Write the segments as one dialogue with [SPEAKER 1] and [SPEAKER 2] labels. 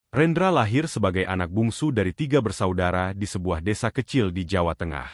[SPEAKER 1] Rendra lahir sebagai anak bungsu dari 3 bersaudara di sebuah desa kecil di Jawa Tengah.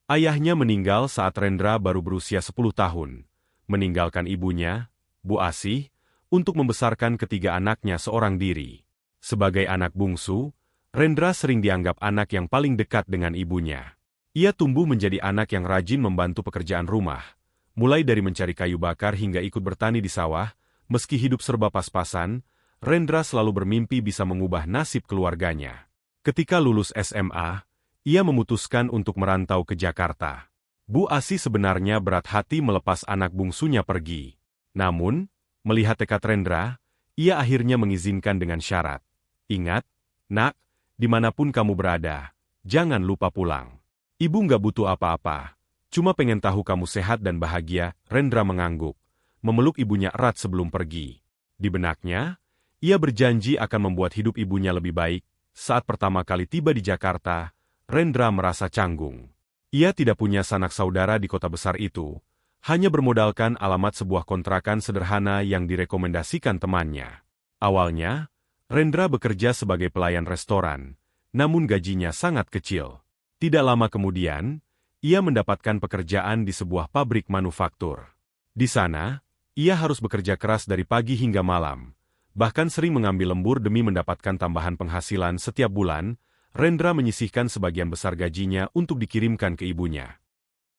[SPEAKER 1] Ayahnya meninggal saat Rendra baru berusia 10 tahun, meninggalkan ibunya, Bu Asih, untuk membesarkan ketiga anaknya seorang diri. Sebagai anak bungsu, Rendra sering dianggap anak yang paling dekat dengan ibunya. Ia tumbuh menjadi anak yang rajin membantu pekerjaan rumah, mulai dari mencari kayu bakar hingga ikut bertani di sawah. Meski hidup serba pas-pasan, Rendra selalu bermimpi bisa mengubah nasib keluarganya. Ketika lulus SMA, ia memutuskan untuk merantau ke Jakarta. Bu Asih sebenarnya berat hati melepas anak bungsunya pergi. Namun, melihat tekad Rendra, ia akhirnya mengizinkan dengan syarat. Ingat, nak, dimanapun kamu berada, jangan lupa pulang. Ibu nggak butuh apa-apa, cuma pengen tahu kamu sehat dan bahagia. Rendra mengangguk, memeluk ibunya erat sebelum pergi. Di benaknya, ia berjanji akan membuat hidup ibunya lebih baik. Saat pertama kali tiba di Jakarta, Rendra merasa canggung. Ia tidak punya sanak saudara di kota besar itu, hanya bermodalkan alamat sebuah kontrakan sederhana yang direkomendasikan temannya. Awalnya, Rendra bekerja sebagai pelayan restoran, namun gajinya sangat kecil. Tidak lama kemudian, ia mendapatkan pekerjaan di sebuah pabrik manufaktur. Di sana, ia harus bekerja keras dari pagi hingga malam. Bahkan sering mengambil lembur demi mendapatkan tambahan penghasilan setiap bulan. Rendra menyisihkan sebagian besar gajinya untuk dikirimkan ke ibunya.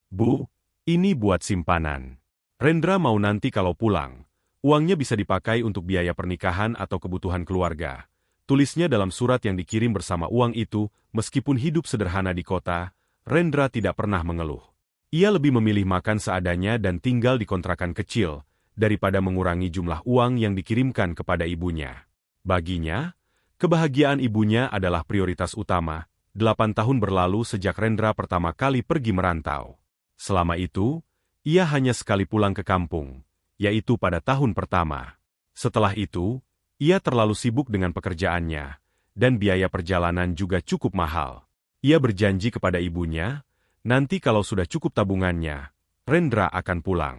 [SPEAKER 1] Bu, ini buat simpanan. Rendra mau nanti kalau pulang, uangnya bisa dipakai untuk biaya pernikahan atau kebutuhan keluarga. Tulisnya dalam surat yang dikirim bersama uang itu. Meskipun hidup sederhana di kota, Rendra tidak pernah mengeluh. Ia lebih memilih makan seadanya dan tinggal di kontrakan kecil, daripada mengurangi jumlah uang yang dikirimkan kepada ibunya. Baginya, kebahagiaan ibunya adalah prioritas utama. 8 tahun berlalu sejak Rendra pertama kali pergi merantau. Selama itu, ia hanya sekali pulang ke kampung, yaitu pada tahun pertama. Setelah itu, ia terlalu sibuk dengan pekerjaannya, dan biaya perjalanan juga cukup mahal. Ia berjanji kepada ibunya, nanti kalau sudah cukup tabungannya, Rendra akan pulang.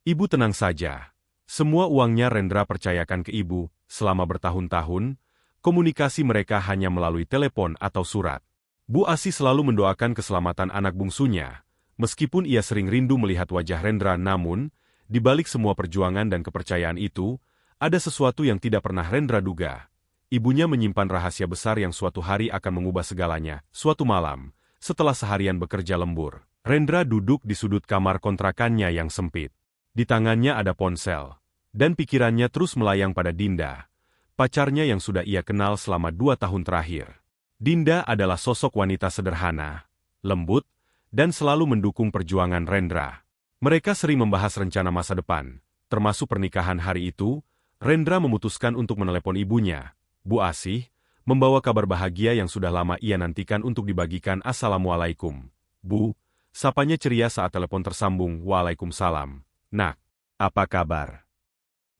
[SPEAKER 1] Ibu tenang saja. Semua uangnya Rendra percayakan ke ibu. Selama bertahun-tahun, komunikasi mereka hanya melalui telepon atau surat. Bu Asih selalu mendoakan keselamatan anak bungsunya. Meskipun ia sering rindu melihat wajah Rendra, namun, di balik semua perjuangan dan kepercayaan itu, ada sesuatu yang tidak pernah Rendra duga. Ibunya menyimpan rahasia besar yang suatu hari akan mengubah segalanya. Suatu malam, setelah seharian bekerja lembur, Rendra duduk di sudut kamar kontrakannya yang sempit. Di tangannya ada ponsel, dan pikirannya terus melayang pada Dinda, pacarnya yang sudah ia kenal selama 2 tahun terakhir. Dinda adalah sosok wanita sederhana, lembut, dan selalu mendukung perjuangan Rendra. Mereka sering membahas rencana masa depan, termasuk pernikahan. Hari itu, Rendra memutuskan untuk menelepon ibunya, Bu Asih, membawa kabar bahagia yang sudah lama ia nantikan untuk dibagikan. Assalamualaikum, Bu, sapanya ceria saat telepon tersambung. Waalaikumsalam. Nak, apa kabar?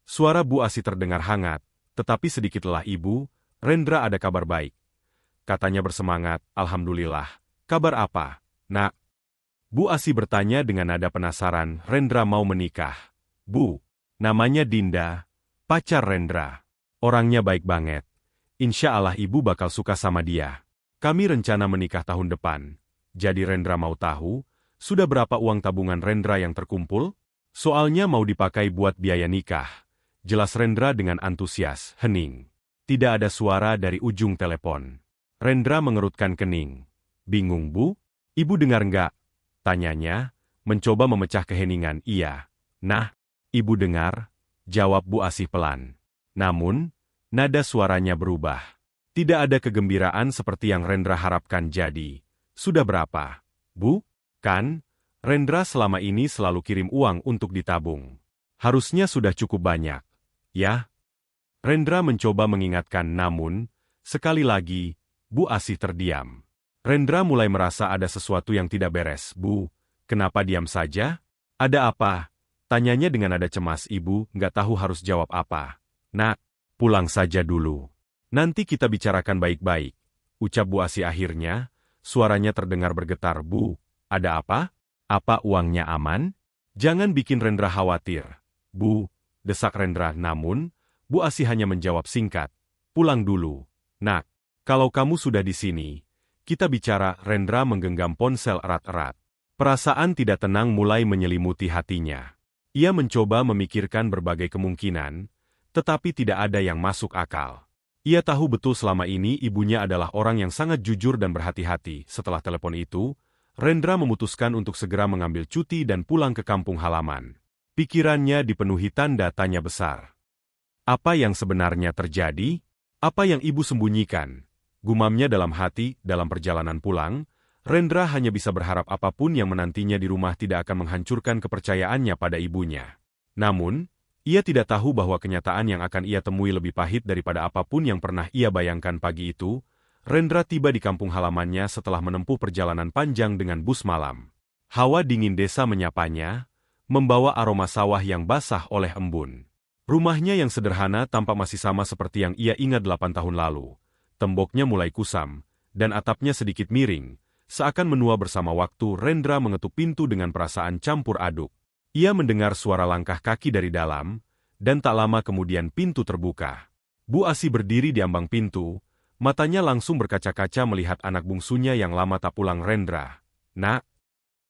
[SPEAKER 1] Suara Bu Asih terdengar hangat, tetapi sedikit lelah. Ibu, Rendra ada kabar baik. Katanya bersemangat. Alhamdulillah. Kabar apa, nak? Bu Asih bertanya dengan nada penasaran. Rendra mau menikah. Bu, namanya Dinda, pacar Rendra. Orangnya baik banget. Insya Allah ibu bakal suka sama dia. Kami rencana menikah tahun depan. Jadi Rendra mau tahu, sudah berapa uang tabungan Rendra yang terkumpul? Soalnya mau dipakai buat biaya nikah. Jelas Rendra dengan antusias. Hening. Tidak ada suara dari ujung telepon. Rendra mengerutkan kening. Bingung, Bu? Ibu dengar nggak? Tanyanya, mencoba memecah keheningan. Iya. Nah, ibu dengar? Jawab Bu Asih pelan. Namun, nada suaranya berubah. Tidak ada kegembiraan seperti yang Rendra harapkan. Jadi, sudah berapa, Bu? Kan? Rendra selama ini selalu kirim uang untuk ditabung. Harusnya sudah cukup banyak. Ya? Rendra mencoba mengingatkan, namun, sekali lagi, Bu Asih terdiam. Rendra mulai merasa ada sesuatu yang tidak beres. Bu, kenapa diam saja? Ada apa? Tanyanya dengan nada cemas. Ibu nggak tahu harus jawab apa. Nak, pulang saja dulu. Nanti kita bicarakan baik-baik. Ucap Bu Asih akhirnya, suaranya terdengar bergetar. Bu, ada apa? Apa uangnya aman? Jangan bikin Rendra khawatir. Bu, desak Rendra. Namun, Bu Asih hanya menjawab singkat. Pulang dulu. Nak, kalau kamu sudah di sini, kita bicara. Rendra menggenggam ponsel erat-erat. Perasaan tidak tenang mulai menyelimuti hatinya. Ia mencoba memikirkan berbagai kemungkinan, tetapi tidak ada yang masuk akal. Ia tahu betul selama ini ibunya adalah orang yang sangat jujur dan berhati-hati. Setelah telepon itu, Rendra memutuskan untuk segera mengambil cuti dan pulang ke kampung halaman. Pikirannya dipenuhi tanda tanya besar. Apa yang sebenarnya terjadi? Apa yang ibu sembunyikan? Gumamnya dalam hati. Dalam perjalanan pulang, Rendra hanya bisa berharap apapun yang menantinya di rumah tidak akan menghancurkan kepercayaannya pada ibunya. Namun, ia tidak tahu bahwa kenyataan yang akan ia temui lebih pahit daripada apapun yang pernah ia bayangkan. Pagi itu, Rendra tiba di kampung halamannya setelah menempuh perjalanan panjang dengan bus malam. Hawa dingin desa menyapanya, membawa aroma sawah yang basah oleh embun. Rumahnya yang sederhana tampak masih sama seperti yang ia ingat 8 tahun lalu. Temboknya mulai kusam, dan atapnya sedikit miring, seakan menua bersama waktu. Rendra mengetuk pintu dengan perasaan campur aduk. Ia mendengar suara langkah kaki dari dalam, dan tak lama kemudian pintu terbuka. Bu Asi berdiri di ambang pintu, matanya langsung berkaca-kaca melihat anak bungsunya yang lama tak pulang. Rendra, "Nak."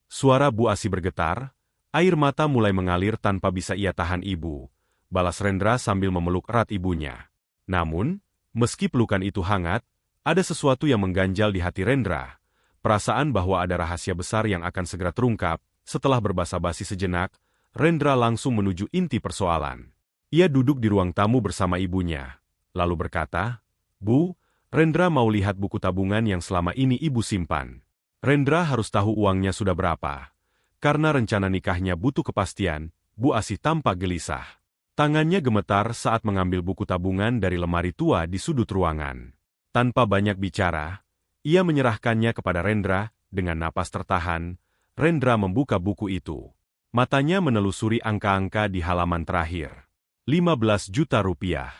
[SPEAKER 1] Suara Bu Asi bergetar, air mata mulai mengalir tanpa bisa ia tahan. "Ibu," balas Rendra sambil memeluk erat ibunya. Namun, meski pelukan itu hangat, ada sesuatu yang mengganjal di hati Rendra. Perasaan bahwa ada rahasia besar yang akan segera terungkap. Setelah berbasa-basi sejenak, Rendra langsung menuju inti persoalan. Ia duduk di ruang tamu bersama ibunya, lalu berkata, "Bu, Rendra mau lihat buku tabungan yang selama ini ibu simpan." Rendra harus tahu uangnya sudah berapa. Karena rencana nikahnya butuh kepastian, Bu Asi tampak gelisah. Tangannya gemetar saat mengambil buku tabungan dari lemari tua di sudut ruangan. Tanpa banyak bicara, ia menyerahkannya kepada Rendra. Dengan napas tertahan, Rendra membuka buku itu. Matanya menelusuri angka-angka di halaman terakhir. 15 juta rupiah.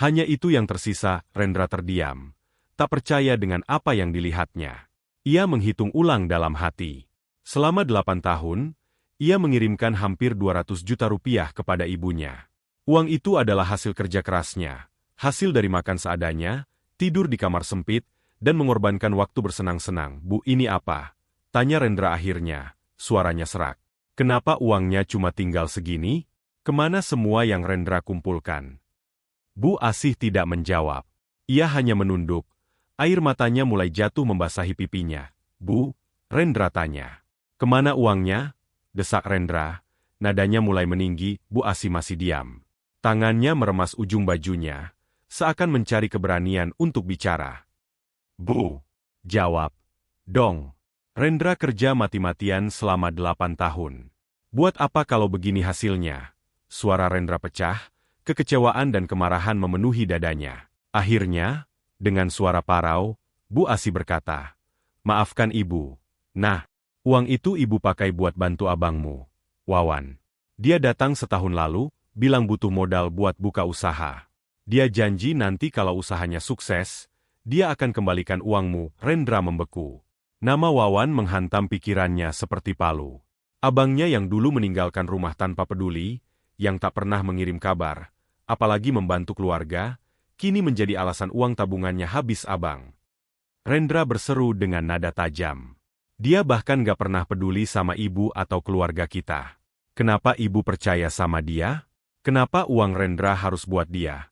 [SPEAKER 1] Hanya itu yang tersisa. Rendra terdiam, tak percaya dengan apa yang dilihatnya. Ia menghitung ulang dalam hati. Selama 8 tahun, ia mengirimkan hampir 200 juta rupiah kepada ibunya. Uang itu adalah hasil kerja kerasnya, hasil dari makan seadanya, tidur di kamar sempit, dan mengorbankan waktu bersenang-senang. "Bu, ini apa?" tanya Rendra akhirnya, suaranya serak. "Kenapa uangnya cuma tinggal segini? Kemana semua yang Rendra kumpulkan?" Bu Asih tidak menjawab. Ia hanya menunduk. Air matanya mulai jatuh membasahi pipinya. "Bu," Rendra tanya. "Kemana uangnya?" desak Rendra. Nadanya mulai meninggi. Bu Asih masih diam. Tangannya meremas ujung bajunya, seakan mencari keberanian untuk bicara. "Bu," jawab. "Dong." Rendra kerja mati-matian selama 8 tahun. Buat apa kalau begini hasilnya? Suara Rendra pecah, kekecewaan dan kemarahan memenuhi dadanya. Akhirnya, dengan suara parau, Bu Asi berkata, "Maafkan ibu. Nah, uang itu ibu pakai buat bantu abangmu, Wawan. Dia datang setahun lalu, bilang butuh modal buat buka usaha. Dia janji nanti kalau usahanya sukses, dia akan kembalikan uangmu." Rendra membeku. Nama Wawan menghantam pikirannya seperti palu. Abangnya yang dulu meninggalkan rumah tanpa peduli, yang tak pernah mengirim kabar, apalagi membantu keluarga, kini menjadi alasan uang tabungannya habis. "Abang," Rendra berseru dengan nada tajam. "Dia bahkan gak pernah peduli sama ibu atau keluarga kita. Kenapa ibu percaya sama dia? Kenapa uang Rendra harus buat dia?"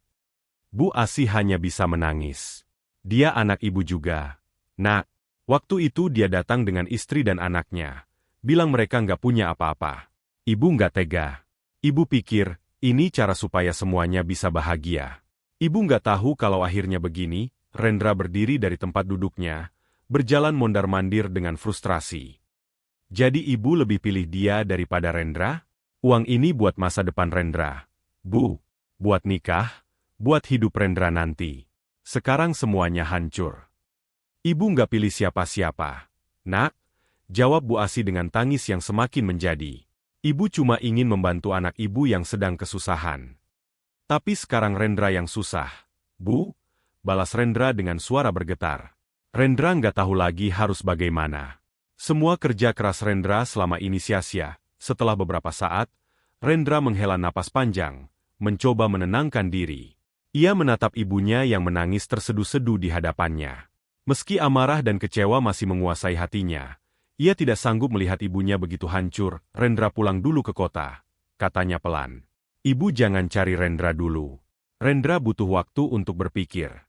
[SPEAKER 1] Bu Asih hanya bisa menangis. "Dia anak ibu juga, Nak." Waktu itu dia datang dengan istri dan anaknya, bilang mereka nggak punya apa-apa. Ibu nggak tega. Ibu pikir, ini cara supaya semuanya bisa bahagia. Ibu nggak tahu kalau akhirnya begini. Rendra berdiri dari tempat duduknya, berjalan mondar-mandir dengan frustrasi. Jadi ibu lebih pilih dia daripada Rendra? Uang ini buat masa depan Rendra, Bu. Buat nikah, buat hidup Rendra nanti. Sekarang semuanya hancur. "Ibu nggak pilih siapa-siapa, Nak," jawab Bu Asi dengan tangis yang semakin menjadi. "Ibu cuma ingin membantu anak ibu yang sedang kesusahan." "Tapi sekarang Rendra yang susah, Bu," balas Rendra dengan suara bergetar. Rendra nggak tahu lagi harus bagaimana. Semua kerja keras Rendra selama ini sia-sia. Setelah beberapa saat, Rendra menghela napas panjang, mencoba menenangkan diri. Ia menatap ibunya yang menangis terseduh-seduh di hadapannya. Meski amarah dan kecewa masih menguasai hatinya, ia tidak sanggup melihat ibunya begitu hancur. "Rendra pulang dulu ke kota," katanya pelan. "Ibu jangan cari Rendra dulu. Rendra butuh waktu untuk berpikir."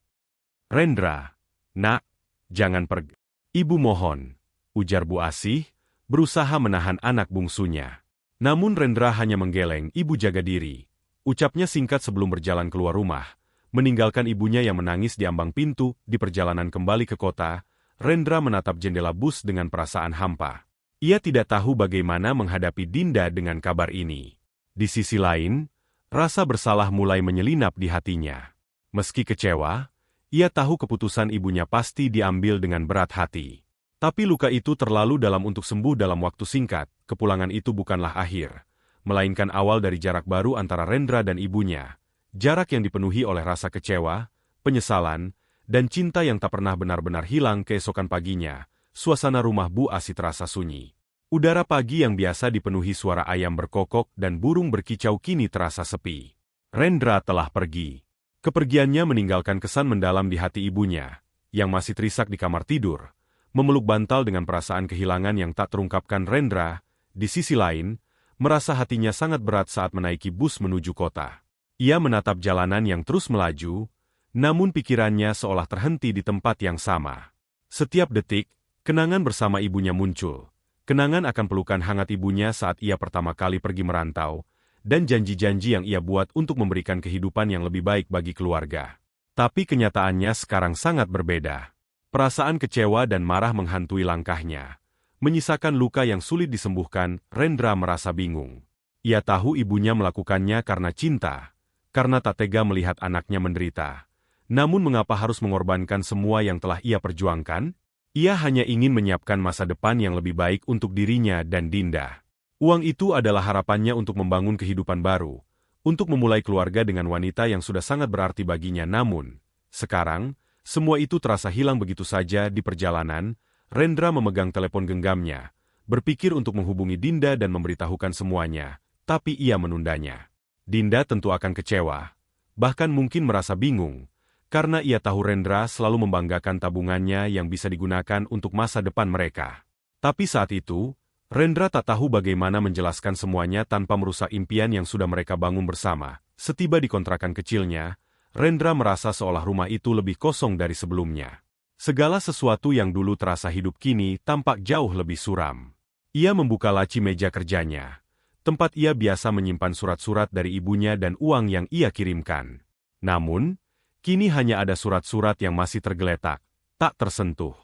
[SPEAKER 1] "Rendra, nak, jangan pergi. Ibu mohon," ujar Bu Asih, berusaha menahan anak bungsunya. Namun Rendra hanya menggeleng. "Ibu jaga diri," ucapnya singkat sebelum berjalan keluar rumah, meninggalkan ibunya yang menangis di ambang pintu. Di perjalanan kembali ke kota, Rendra menatap jendela bus dengan perasaan hampa. Ia tidak tahu bagaimana menghadapi Dinda dengan kabar ini. Di sisi lain, rasa bersalah mulai menyelinap di hatinya. Meski kecewa, ia tahu keputusan ibunya pasti diambil dengan berat hati. Tapi luka itu terlalu dalam untuk sembuh dalam waktu singkat. Kepulangan itu bukanlah akhir, melainkan awal dari jarak baru antara Rendra dan ibunya. Jarak yang dipenuhi oleh rasa kecewa, penyesalan, dan cinta yang tak pernah benar-benar hilang. Keesokan paginya, suasana rumah Bu Asih terasa sunyi. Udara pagi yang biasa dipenuhi suara ayam berkokok dan burung berkicau kini terasa sepi. Rendra telah pergi. Kepergiannya meninggalkan kesan mendalam di hati ibunya, yang masih terisak di kamar tidur, memeluk bantal dengan perasaan kehilangan yang tak terungkapkan. Rendra, di sisi lain, merasa hatinya sangat berat saat menaiki bus menuju kota. Ia menatap jalanan yang terus melaju, namun pikirannya seolah terhenti di tempat yang sama. Setiap detik, kenangan bersama ibunya muncul. Kenangan akan pelukan hangat ibunya saat ia pertama kali pergi merantau, dan janji-janji yang ia buat untuk memberikan kehidupan yang lebih baik bagi keluarga. Tapi kenyataannya sekarang sangat berbeda. Perasaan kecewa dan marah menghantui langkahnya, menyisakan luka yang sulit disembuhkan. Rendra merasa bingung. Ia tahu ibunya melakukannya karena cinta, karena tak tega melihat anaknya menderita. Namun mengapa harus mengorbankan semua yang telah ia perjuangkan? Ia hanya ingin menyiapkan masa depan yang lebih baik untuk dirinya dan Dinda. Uang itu adalah harapannya untuk membangun kehidupan baru, untuk memulai keluarga dengan wanita yang sudah sangat berarti baginya. Namun, sekarang, semua itu terasa hilang begitu saja. Di perjalanan, Rendra memegang telepon genggamnya, berpikir untuk menghubungi Dinda dan memberitahukan semuanya, tapi ia menundanya. Dinda tentu akan kecewa, bahkan mungkin merasa bingung, karena ia tahu Rendra selalu membanggakan tabungannya yang bisa digunakan untuk masa depan mereka. Tapi saat itu, Rendra tak tahu bagaimana menjelaskan semuanya tanpa merusak impian yang sudah mereka bangun bersama. Setiba di kontrakan kecilnya, Rendra merasa seolah rumah itu lebih kosong dari sebelumnya. Segala sesuatu yang dulu terasa hidup kini tampak jauh lebih suram. Ia membuka laci meja kerjanya, tempat ia biasa menyimpan surat-surat dari ibunya dan uang yang ia kirimkan. Namun, kini hanya ada surat-surat yang masih tergeletak, tak tersentuh.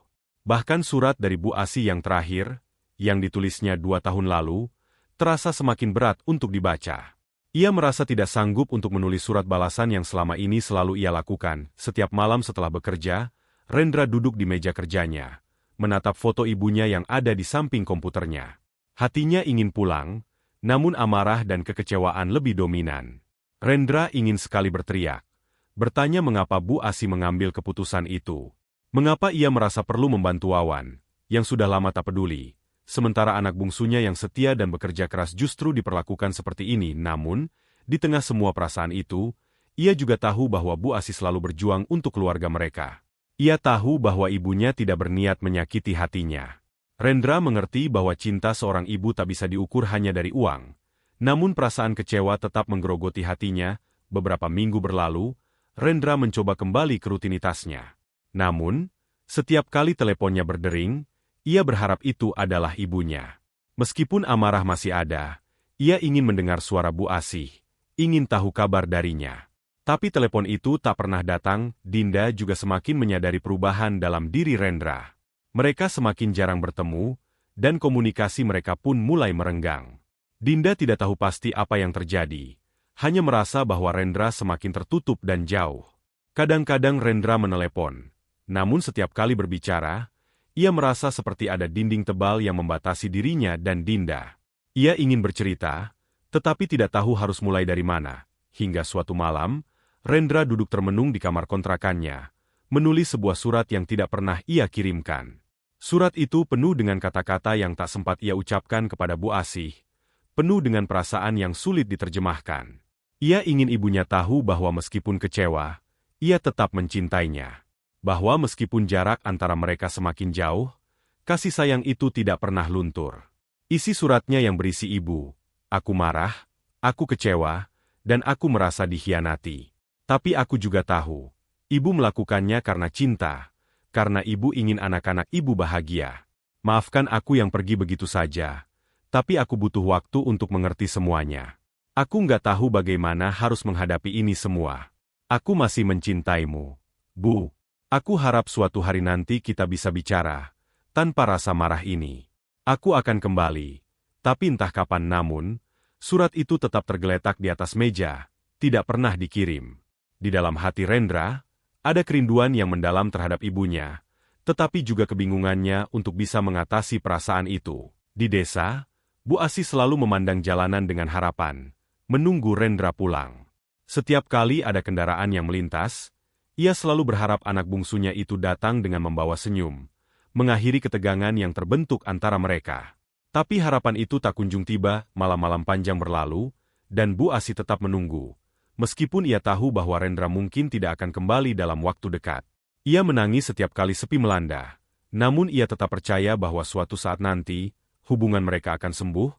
[SPEAKER 1] Bahkan surat dari Bu Asih yang terakhir, yang ditulisnya 2 tahun lalu, terasa semakin berat untuk dibaca. Ia merasa tidak sanggup untuk menulis surat balasan yang selama ini selalu ia lakukan. Setiap malam setelah bekerja, Rendra duduk di meja kerjanya, menatap foto ibunya yang ada di samping komputernya. Hatinya ingin pulang, namun amarah dan kekecewaan lebih dominan. Rendra ingin sekali berteriak, bertanya mengapa Bu Asih mengambil keputusan itu. Mengapa ia merasa perlu membantu Wawan, yang sudah lama tak peduli, sementara anak bungsunya yang setia dan bekerja keras justru diperlakukan seperti ini. Namun, di tengah semua perasaan itu, ia juga tahu bahwa Bu Asih selalu berjuang untuk keluarga mereka. Ia tahu bahwa ibunya tidak berniat menyakiti hatinya. Rendra mengerti bahwa cinta seorang ibu tak bisa diukur hanya dari uang. Namun perasaan kecewa tetap menggerogoti hatinya. Beberapa minggu berlalu, Rendra mencoba kembali ke rutinitasnya. Namun, setiap kali teleponnya berdering, ia berharap itu adalah ibunya. Meskipun amarah masih ada, ia ingin mendengar suara Bu Asih, ingin tahu kabar darinya. Tapi telepon itu tak pernah datang. Dinda juga semakin menyadari perubahan dalam diri Rendra. Mereka semakin jarang bertemu, dan komunikasi mereka pun mulai merenggang. Dinda tidak tahu pasti apa yang terjadi, hanya merasa bahwa Rendra semakin tertutup dan jauh. Kadang-kadang Rendra menelepon, namun setiap kali berbicara, ia merasa seperti ada dinding tebal yang membatasi dirinya dan Dinda. Ia ingin bercerita, tetapi tidak tahu harus mulai dari mana. Hingga suatu malam, Rendra duduk termenung di kamar kontrakannya, menulis sebuah surat yang tidak pernah ia kirimkan. Surat itu penuh dengan kata-kata yang tak sempat ia ucapkan kepada Bu Asih, penuh dengan perasaan yang sulit diterjemahkan. Ia ingin ibunya tahu bahwa meskipun kecewa, ia tetap mencintainya. Bahwa meskipun jarak antara mereka semakin jauh, kasih sayang itu tidak pernah luntur. Isi suratnya yang berisi ibu, aku marah, aku kecewa, dan aku merasa dikhianati. Tapi aku juga tahu, ibu melakukannya karena cinta, karena ibu ingin anak-anak ibu bahagia. Maafkan aku yang pergi begitu saja, tapi aku butuh waktu untuk mengerti semuanya. Aku nggak tahu bagaimana harus menghadapi ini semua. Aku masih mencintaimu, Bu. Aku harap suatu hari nanti kita bisa bicara, tanpa rasa marah ini. Aku akan kembali, tapi entah kapan. Namun, surat itu tetap tergeletak di atas meja, tidak pernah dikirim. Di dalam hati Rendra, ada kerinduan yang mendalam terhadap ibunya, tetapi juga kebingungannya untuk bisa mengatasi perasaan itu. Di desa, Bu Asih selalu memandang jalanan dengan harapan, menunggu Rendra pulang. Setiap kali ada kendaraan yang melintas, ia selalu berharap anak bungsunya itu datang dengan membawa senyum, mengakhiri ketegangan yang terbentuk antara mereka. Tapi harapan itu tak kunjung tiba. Malam-malam panjang berlalu, dan Bu Asih tetap menunggu. Meskipun ia tahu bahwa Rendra mungkin tidak akan kembali dalam waktu dekat. Ia menangis setiap kali sepi melanda. Namun ia tetap percaya bahwa suatu saat nanti, hubungan mereka akan sembuh.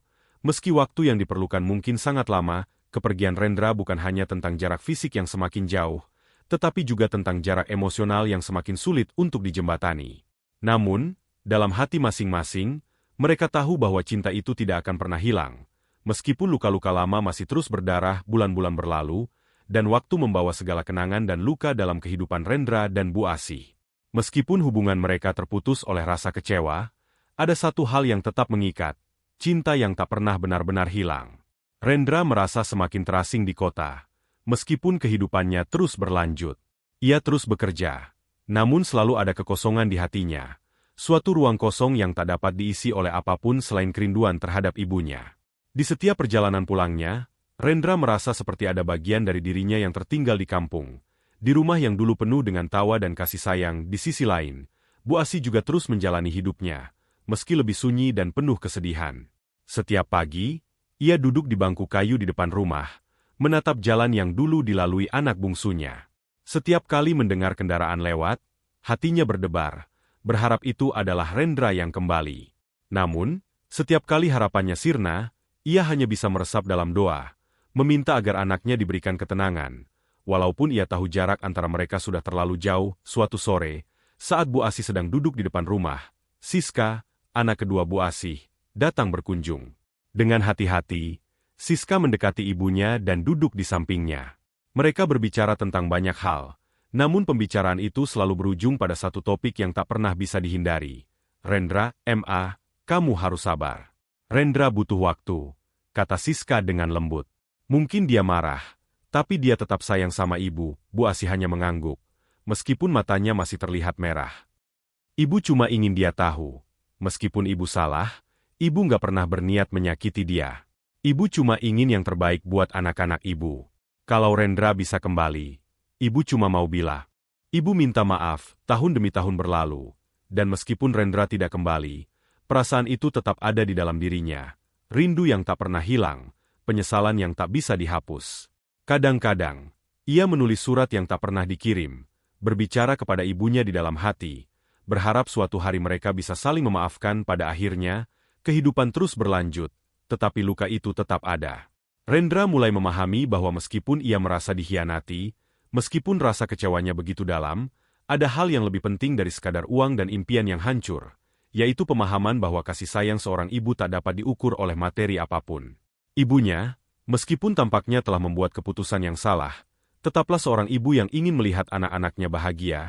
[SPEAKER 1] Meski waktu yang diperlukan mungkin sangat lama, kepergian Rendra bukan hanya tentang jarak fisik yang semakin jauh, tetapi juga tentang jarak emosional yang semakin sulit untuk dijembatani. Namun, dalam hati masing-masing, mereka tahu bahwa cinta itu tidak akan pernah hilang. Meskipun luka-luka lama masih terus berdarah, bulan-bulan berlalu, dan waktu membawa segala kenangan dan luka dalam kehidupan Rendra dan Bu Asih. Meskipun hubungan mereka terputus oleh rasa kecewa, ada satu hal yang tetap mengikat, cinta yang tak pernah benar-benar hilang. Rendra merasa semakin terasing di kota. Meskipun kehidupannya terus berlanjut, ia terus bekerja. Namun selalu ada kekosongan di hatinya. Suatu ruang kosong yang tak dapat diisi oleh apapun selain kerinduan terhadap ibunya. Di setiap perjalanan pulangnya, Rendra merasa seperti ada bagian dari dirinya yang tertinggal di kampung. Di rumah yang dulu penuh dengan tawa dan kasih sayang. Di sisi lain, Bu Asih juga terus menjalani hidupnya, meski lebih sunyi dan penuh kesedihan. Setiap pagi, ia duduk di bangku kayu di depan rumah, menatap jalan yang dulu dilalui anak bungsunya. Setiap kali mendengar kendaraan lewat, hatinya berdebar, berharap itu adalah Rendra yang kembali. Namun, setiap kali harapannya sirna, ia hanya bisa meresap dalam doa, meminta agar anaknya diberikan ketenangan. Walaupun ia tahu jarak antara mereka sudah terlalu jauh. Suatu sore, saat Bu Asih sedang duduk di depan rumah, Siska, anak kedua Bu Asih, datang berkunjung. Dengan hati-hati, Siska mendekati ibunya dan duduk di sampingnya. Mereka berbicara tentang banyak hal, namun pembicaraan itu selalu berujung pada satu topik yang tak pernah bisa dihindari. Rendra, kamu harus sabar. Rendra butuh waktu, kata Siska dengan lembut. Mungkin dia marah, tapi dia tetap sayang sama ibu. Bu Asih hanya mengangguk, meskipun matanya masih terlihat merah. Ibu cuma ingin dia tahu, meskipun ibu salah, ibu nggak pernah berniat menyakiti dia. Ibu cuma ingin yang terbaik buat anak-anak ibu. Kalau Rendra bisa kembali, ibu cuma mau bilang. Ibu minta maaf, tahun demi tahun berlalu, dan meskipun Rendra tidak kembali, perasaan itu tetap ada di dalam dirinya. Rindu yang tak pernah hilang, penyesalan yang tak bisa dihapus. Kadang-kadang, ia menulis surat yang tak pernah dikirim, berbicara kepada ibunya di dalam hati, berharap suatu hari mereka bisa saling memaafkan. Pada akhirnya, kehidupan terus berlanjut, tetapi luka itu tetap ada. Rendra mulai memahami bahwa meskipun ia merasa dikhianati, meskipun rasa kecewanya begitu dalam, ada hal yang lebih penting dari sekadar uang dan impian yang hancur, yaitu pemahaman bahwa kasih sayang seorang ibu tak dapat diukur oleh materi apapun. Ibunya, meskipun tampaknya telah membuat keputusan yang salah, tetaplah seorang ibu yang ingin melihat anak-anaknya bahagia,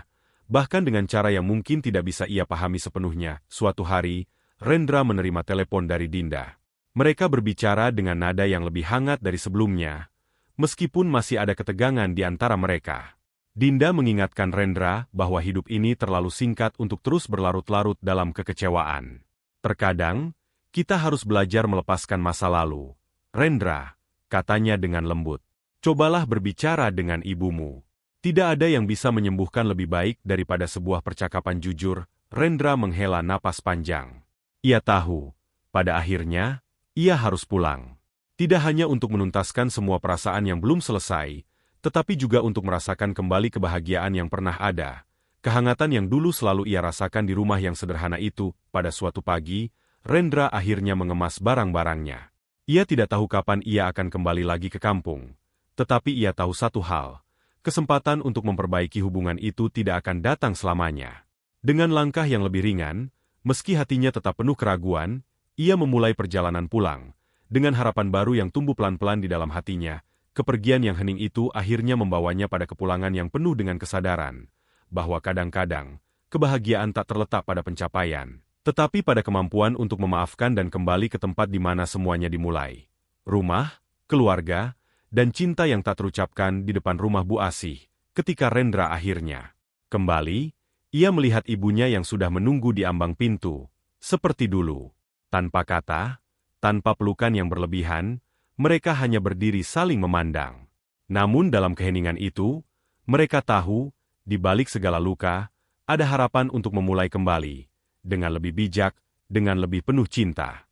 [SPEAKER 1] bahkan dengan cara yang mungkin tidak bisa ia pahami sepenuhnya. Suatu hari, Rendra menerima telepon dari Dinda. Mereka berbicara dengan nada yang lebih hangat dari sebelumnya, meskipun masih ada ketegangan di antara mereka. Dinda mengingatkan Rendra bahwa hidup ini terlalu singkat untuk terus berlarut-larut dalam kekecewaan. Terkadang, kita harus belajar melepaskan masa lalu. Rendra, katanya dengan lembut, cobalah berbicara dengan ibumu. Tidak ada yang bisa menyembuhkan lebih baik daripada sebuah percakapan jujur. Rendra menghela napas panjang. Ia tahu, pada akhirnya, ia harus pulang. Tidak hanya untuk menuntaskan semua perasaan yang belum selesai, tetapi juga untuk merasakan kembali kebahagiaan yang pernah ada. Kehangatan yang dulu selalu ia rasakan di rumah yang sederhana itu. Pada suatu pagi, Rendra akhirnya mengemas barang-barangnya. Ia tidak tahu kapan ia akan kembali lagi ke kampung. Tetapi ia tahu satu hal, kesempatan untuk memperbaiki hubungan itu tidak akan datang selamanya. Dengan langkah yang lebih ringan, meski hatinya tetap penuh keraguan, ia memulai perjalanan pulang. Dengan harapan baru yang tumbuh pelan-pelan di dalam hatinya, kepergian yang hening itu akhirnya membawanya pada kepulangan yang penuh dengan kesadaran bahwa kadang-kadang kebahagiaan tak terletak pada pencapaian, tetapi pada kemampuan untuk memaafkan dan kembali ke tempat di mana semuanya dimulai. Rumah, keluarga, dan cinta yang tak terucapkan di depan rumah Bu Asih. Ketika Rendra akhirnya kembali, ia melihat ibunya yang sudah menunggu di ambang pintu, seperti dulu. Tanpa kata, tanpa pelukan yang berlebihan, mereka hanya berdiri saling memandang. Namun dalam keheningan itu, mereka tahu, di balik segala luka, ada harapan untuk memulai kembali, dengan lebih bijak, dengan lebih penuh cinta.